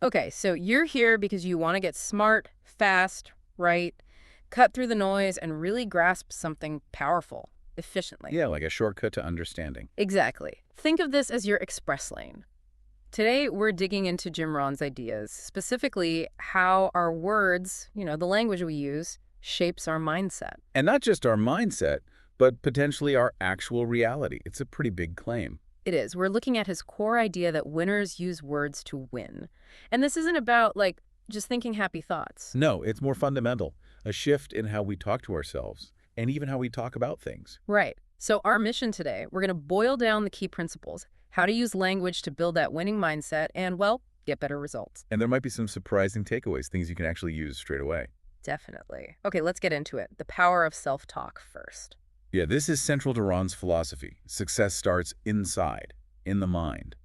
Okay, so you're here because you want to get smart, fast, right, cut through the noise, and really grasp something powerful, efficiently. Yeah, like a shortcut to understanding. Exactly. Think of this as your express lane. Today, we're digging into Jim Rohn's ideas, specifically how our words, the language we use, shapes our mindset. And not just our mindset, but potentially our actual reality. It's a pretty big claim. It is. We're looking at his core idea that winners use words to win. And this isn't about, just thinking happy thoughts. No, it's more fundamental. A shift in how we talk to ourselves and even how we talk about things. Right. So our mission today, we're going to boil down the key principles, how to use language to build that winning mindset and, well, get better results. And there might be some surprising takeaways, things you can actually use straight away. Definitely. Okay, let's get into it. The power of self-talk first. Yeah, this is central to Ron's philosophy. Success starts inside, in the mind.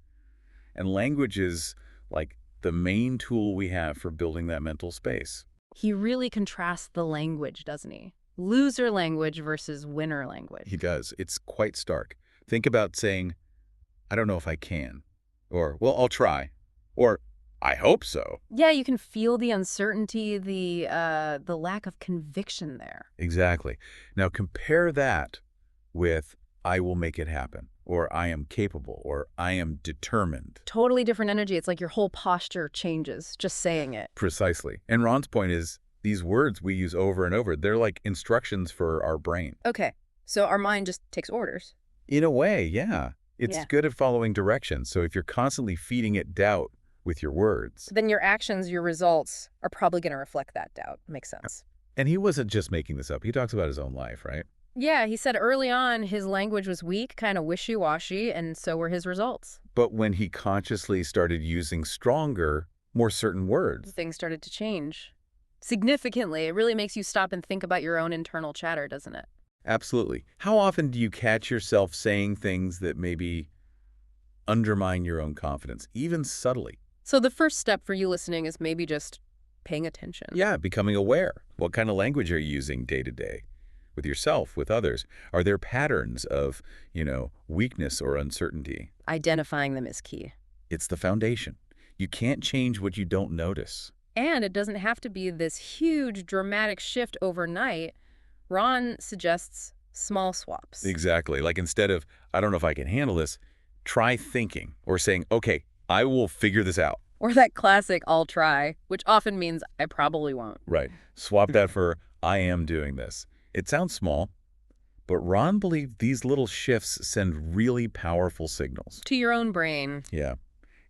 And language is like the main tool we have for building that mental space. He really contrasts the language, doesn't he? Loser language versus winner language. He does. It's quite stark. Think about saying, I don't know if I can. Or, well, I'll try. Or, I hope so. Yeah, you can feel the uncertainty, the lack of conviction there. Exactly. Now compare that with, I will make it happen. Or, I am capable. Or, I am determined. Totally different energy. It's like your whole posture changes just saying it. Precisely. And Ron's point is, these words we use over and over, they're like instructions for our brain. Okay, so our mind just takes orders. In a way, yeah. It's Yeah. good at following directions. So if you're constantly feeding it doubt with your words. Then your actions, your results are probably going to reflect that doubt. Makes sense. And he wasn't just making this up. He talks about his own life, right? Yeah, he said early on his language was weak, kind of wishy-washy, and so were his results. But when he consciously started using stronger, more certain words. Things started to change significantly. It really makes you stop and think about your own internal chatter, doesn't it? Absolutely. How often do you catch yourself saying things that maybe undermine your own confidence, even subtly? So the first step for you listening is maybe just paying attention. Yeah, becoming aware. What kind of language are you using day to day? With yourself, with others? Are there patterns of, weakness or uncertainty? Identifying them is key. It's the foundation. You can't change what you don't notice. And it doesn't have to be this huge, dramatic shift overnight. Ron suggests small swaps. Exactly. Like instead of, I don't know if I can handle this, try thinking or saying, okay, I will figure this out. Or that classic, I'll try, which often means I probably won't. Right. Swap that for, I am doing this. It sounds small, but Ron believed these little shifts send really powerful signals. To your own brain. Yeah.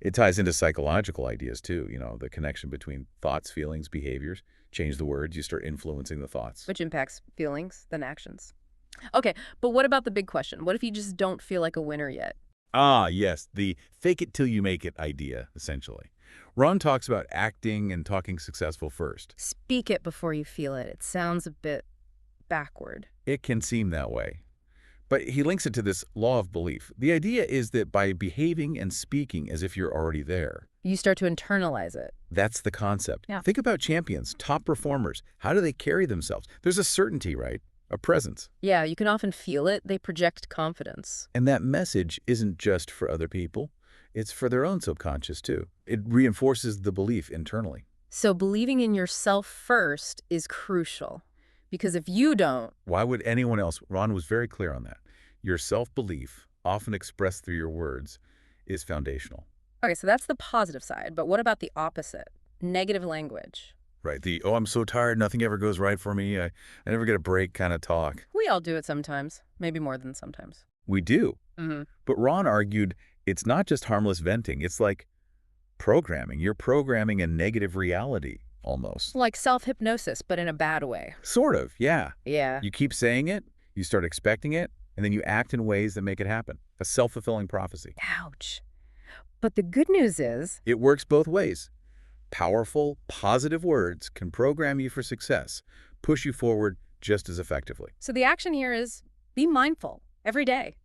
It ties into psychological ideas too, the connection between thoughts, feelings, behaviors. Change the words, you start influencing the thoughts. Which impacts feelings, then actions. Okay, but what about the big question? What if you just don't feel like a winner yet? Ah, yes, the fake it till you make it idea, essentially. Ron talks about acting and talking successful first. Speak it before you feel it. It sounds a bit backward. It can seem that way. But he links it to this law of belief. The idea is that by behaving and speaking as if you're already there, You start to internalize it. that's the concept. Yeah. Think about champions, top performers. How do they carry themselves? There's a certainty, right? A presence. Yeah, you can often feel it. They project confidence. And that message isn't just for other people. It's for their own subconscious, too. It reinforces the belief internally. So believing in yourself first is crucial. Because if you don't, Why would anyone else? Ron was very clear on that. Your self-belief, often expressed through your words, is foundational. okay, so that's the positive side. But what about the opposite? Negative language. Right. The, oh, I'm so tired, nothing ever goes right for me, I never get a break kind of talk. We all do it sometimes, maybe more than sometimes. We do. Mm-hmm. But Ron argued it's not just harmless venting. It's like programming. You're programming a negative reality, almost. Like self-hypnosis, but in a bad way. Sort of, yeah. Yeah. You keep saying it, you start expecting it, and then you act in ways that make it happen. A self-fulfilling prophecy. Ouch. But the good news is, It works both ways. Powerful, positive words can program you for success, push you forward just as effectively. so the action here is be mindful every day,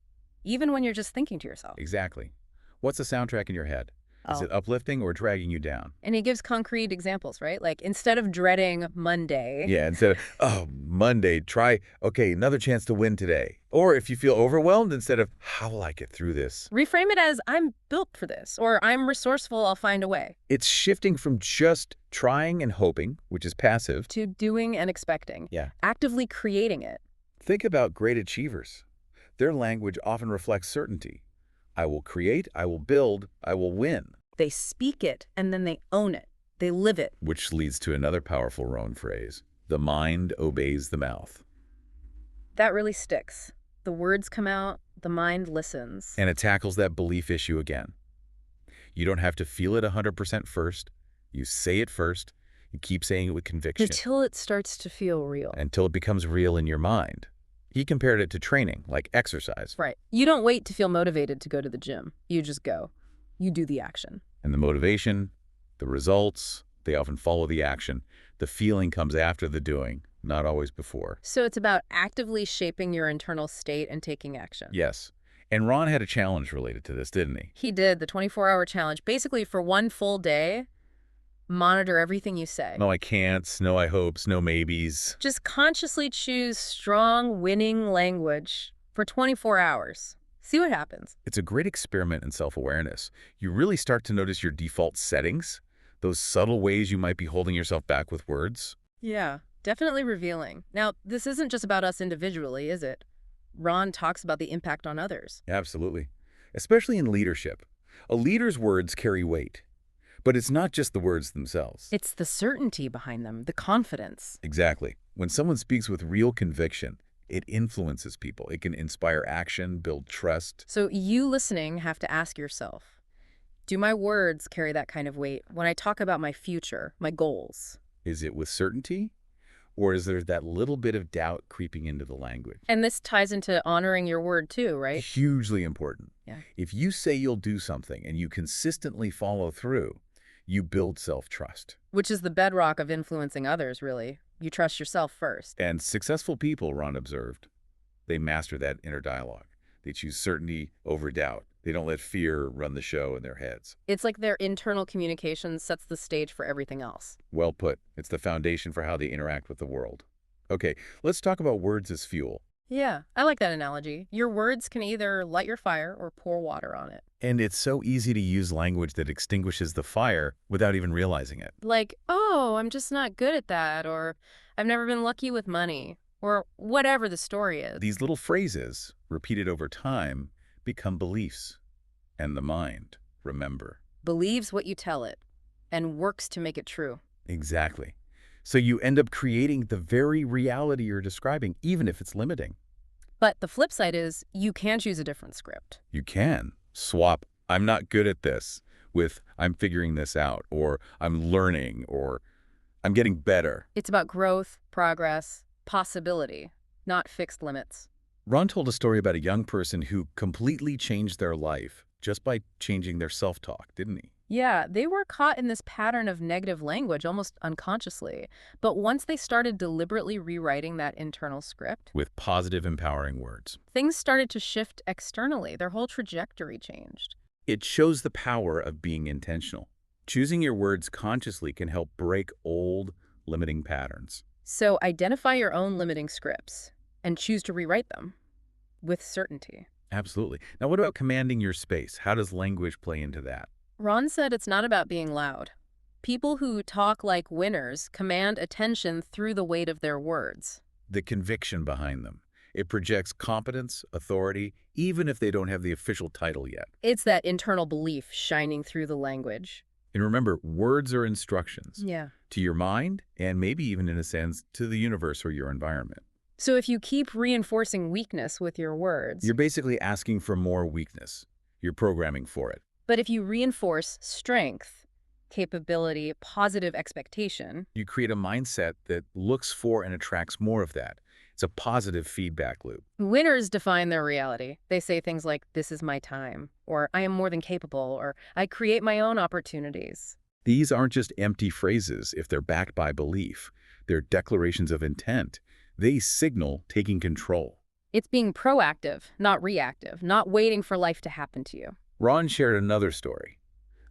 even when you're just thinking to yourself. Exactly. What's the soundtrack in your head? Is Oh. it uplifting or dragging you down? And he gives concrete examples, right? Like, instead of dreading Monday, Yeah, instead of, oh, Monday, try, okay, another chance to win today. Or if you feel overwhelmed, instead of, how will I get through this? reframe it as I'm built for this, or I'm resourceful, I'll find a way, It's shifting from just trying and hoping, which is passive. to doing and expecting, Yeah. actively creating it. Think about great achievers. Their language often reflects certainty. I will create, I will build, I will win. They speak it, and then they own it. They live it. Which leads to another powerful Rohn phrase. The mind obeys the mouth. That really sticks. The words come out, the mind listens. And it tackles that belief issue again. You don't have to feel it 100% first. You say it first. You keep saying it with conviction Until it starts to feel real. until it becomes real in your mind. He compared it to training, like exercise. Right. You don't wait to feel motivated to go to the gym. You just go. You do the action. And the motivation, the results, they often follow the action. The feeling comes after the doing, not always before. So it's about actively shaping your internal state and taking action. Yes. And Ron had a challenge related to this, didn't he? He did the 24-hour challenge. Basically, for one full day, monitor everything you say. No I can'ts, no I hopes, no maybes. Just consciously choose strong, winning language for 24 hours. See what happens. It's a great experiment in self-awareness. You really start to notice your default settings, those subtle ways you might be holding yourself back with words. Yeah, definitely revealing. Now, this isn't just about us individually, is it? Ron talks about the impact on others. Absolutely. Especially in leadership. A leader's words carry weight. But it's not just the words themselves. It's the certainty behind them, the confidence. Exactly. When someone speaks with real conviction, it influences people. It can inspire action, build trust. So you listening have to ask yourself, do my words carry that kind of weight when I talk about my future, my goals? Is it with certainty? Or is there that little bit of doubt creeping into the language? And this ties into honoring your word too, right? Hugely important. Yeah. If you say you'll do something and you consistently follow through, you build self-trust. Which is the bedrock of influencing others, really. You trust yourself first. And successful people, Ron observed, they master that inner dialogue. They choose certainty over doubt. They don't let fear run the show in their heads. It's like their internal communication sets the stage for everything else. Well put. It's the foundation for how they interact with the world. Okay, let's talk about words as fuel. Yeah, I like that analogy. Your words can either light your fire or pour water on it. And it's so easy to use language that extinguishes the fire without even realizing it. Like, oh, I'm just not good at that, or I've never been lucky with money, or whatever the story is. These little phrases, repeated over time, become beliefs. And the mind, remember. Believes what you tell it and works to make it true. Exactly. So you end up creating the very reality you're describing, even if it's limiting. But the flip side is you can choose a different script. You can swap, I'm not good at this, with I'm figuring this out, or I'm learning, or I'm getting better. It's about growth, progress, possibility, not fixed limits. Ron told a story about a young person who completely changed their life just by changing their self-talk, didn't he? Yeah, they were caught in this pattern of negative language almost unconsciously. But once they started deliberately rewriting that internal script, With positive, empowering words. things started to shift externally. Their whole trajectory changed. It shows the power of being intentional. Choosing your words consciously can help break old, limiting patterns. So identify your own limiting scripts and choose to rewrite them with certainty. Absolutely. Now, what about commanding your space? How does language play into that? Ron said it's not about being loud. People who talk like winners command attention through the weight of their words. The conviction behind them. It projects competence, authority, even if they don't have the official title yet. It's that internal belief shining through the language. And remember, words are instructions Yeah. to your mind and maybe even, in a sense, to the universe or your environment. So if you keep reinforcing weakness with your words, You're basically asking for more weakness. You're programming for it. but if you reinforce strength, capability, positive expectation, You create a mindset that looks for and attracts more of that. It's a positive feedback loop. winners define their reality. They say things like, this is my time, or I am more than capable, or I create my own opportunities. These aren't just empty phrases if they're backed by belief. They're declarations of intent. They signal taking control. It's being proactive, not reactive, not waiting for life to happen to you. Ron shared another story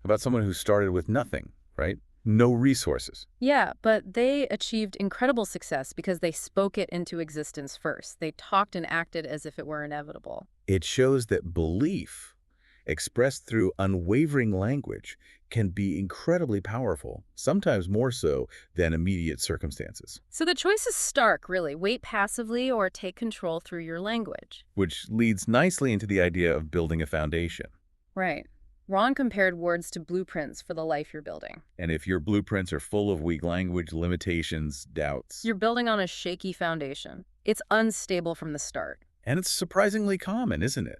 about someone who started with nothing, right? No resources. Yeah, but they achieved incredible success because they spoke it into existence first. They talked and acted as if it were inevitable. It shows that belief, expressed through unwavering language, can be incredibly powerful, sometimes more so than immediate circumstances. So the choice is stark, really. Wait passively or take control through your language. Which leads nicely into the idea of building a foundation. Right. Ron compared words to blueprints for the life you're building. And if your blueprints are full of weak language, limitations, doubts, You're building on a shaky foundation. It's unstable from the start. and it's surprisingly common, isn't it?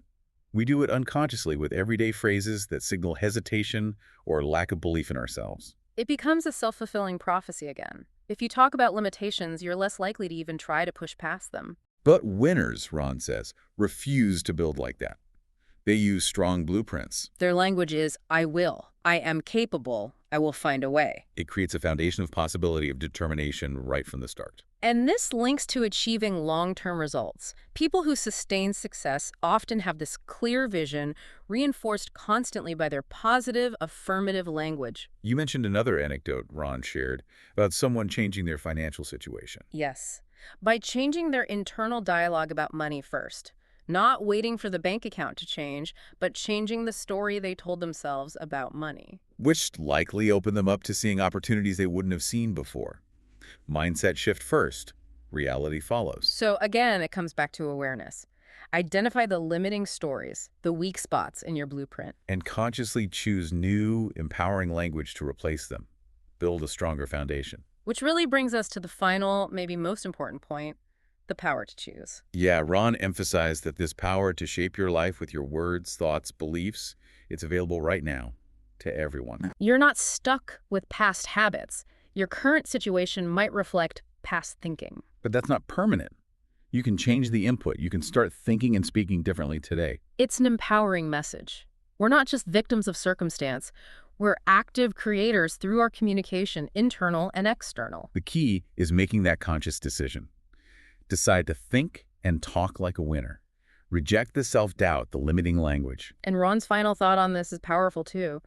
We do it unconsciously with everyday phrases that signal hesitation or lack of belief in ourselves. It becomes a self-fulfilling prophecy again. If you talk about limitations, you're less likely to even try to push past them. But winners, Ron says, refuse to build like that. They use strong blueprints. Their language is, I will, I am capable, I will find a way. It creates a foundation of possibility, of determination right from the start. And this links to achieving long-term results. People who sustain success often have this clear vision, reinforced constantly by their positive, affirmative language. You mentioned another anecdote Ron shared about someone changing their financial situation. Yes, by changing their internal dialogue about money first. Not waiting for the bank account to change, but changing the story they told themselves about money. Which likely opened them up to seeing opportunities they wouldn't have seen before. Mindset shift first. Reality follows. So again, it comes back to awareness. Identify the limiting stories, the weak spots in your blueprint. And consciously choose new, empowering language to replace them. Build a stronger foundation. Which really brings us to the final, maybe most important point, the power to choose. Yeah, Ron emphasized that this power to shape your life with your words, thoughts, beliefs, it's available right now to everyone. You're not stuck with past habits. Your current situation might reflect past thinking. But that's not permanent. You can change the input. You can start thinking and speaking differently today. It's an empowering message. We're not just victims of circumstance. We're active creators through our communication, internal and external. The key is making that conscious decision. Decide to think and talk like a winner. Reject the self-doubt, the limiting language. And Ron's final thought on this is powerful too.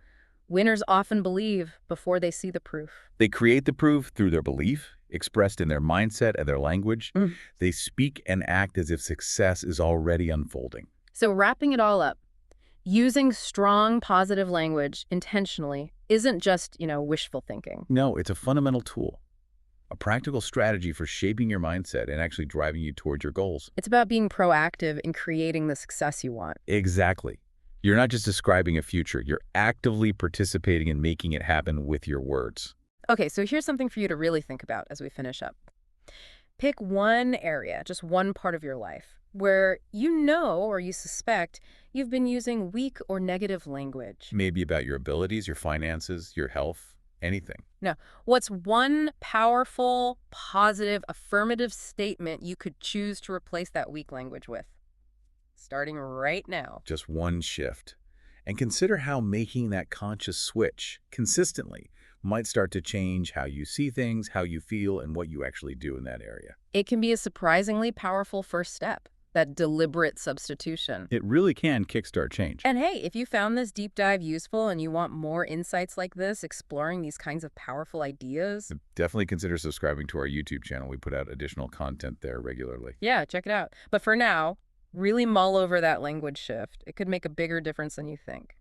Winners often believe before they see the proof. They create the proof through their belief, expressed in their mindset and their language. They speak and act as if success is already unfolding. So wrapping it all up, using strong, positive language intentionally isn't just, wishful thinking. No, it's a fundamental tool. A practical strategy for shaping your mindset and actually driving you towards your goals. It's about being proactive in creating the success you want. Exactly. You're not just describing a future. You're actively participating in making it happen with your words. Okay, so here's something for you to really think about as we finish up. Pick one area, just one part of your life, where you know or you suspect you've been using weak or negative language. Maybe about your abilities, your finances, your health, anything. Now, what's one powerful, positive, affirmative statement you could choose to replace that weak language with? Starting right now. Just one shift. And consider how making that conscious switch consistently might start to change how you see things, how you feel, and what you actually do in that area. It can be a surprisingly powerful first step, that deliberate substitution. It really can kickstart change. And hey, if you found this deep dive useful and you want more insights like this, exploring these kinds of powerful ideas, Definitely consider subscribing to our YouTube channel. We put out additional content there regularly. yeah, check it out. But for now, really mull over that language shift. It could make a bigger difference than you think.